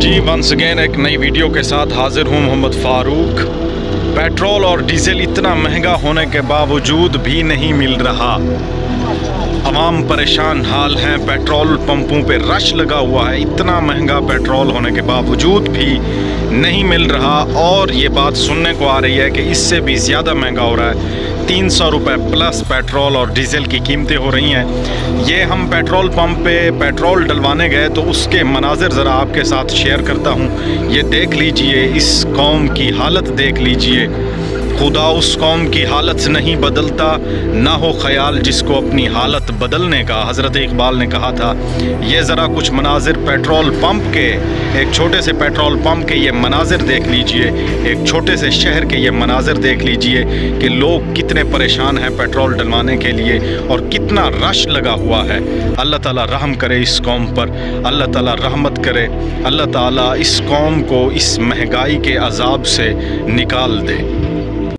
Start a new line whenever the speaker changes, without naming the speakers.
जी once again एक नई video के साथ हाजिर हूँ मोहम्मद फ़ारूक। पेट्रोल और डीज़ल इतना महंगा होने के बावजूद भी नहीं मिल रहा। अवाम परेशान हाल हैं। पेट्रोल पंपों पे रश लगा हुआ है। इतना महंगा पेट्रोल होने के बावजूद भी नहीं मिल रहा और ये बात सुनने को आ रही है कि इससे भी ज़्यादा महंगा हो रहा है। 300 रुपये प्लस पेट्रोल और डीज़ल की कीमतें हो रही हैं। ये हम पेट्रोल पंप पे पेट्रोल डलवाने गए तो उसके मनाज़िर ज़रा आपके साथ शेयर करता हूँ। ये देख लीजिए, इस कौम की हालत देख लीजिए। खुदा उस कौम की हालत नहीं बदलता, ना हो ख़याल जिसको अपनी हालत बदलने का। हज़रत इकबाल ने कहा था। ये ज़रा कुछ मनाजिर पेट्रोल पंप के, एक छोटे से पेट्रोल पंप के ये मनाजिर देख लीजिए, एक छोटे से शहर के ये मनाजिर देख लीजिए कि लोग कितने परेशान हैं पेट्रोल डलवाने के लिए और कितना रश लगा हुआ है। अल्लाह ताला रहम करे इस कौम पर, अल्लाह ताला रहमत करे, अल्लाह ताला इस कौम को इस महंगाई के अज़ाब से निकाल दे।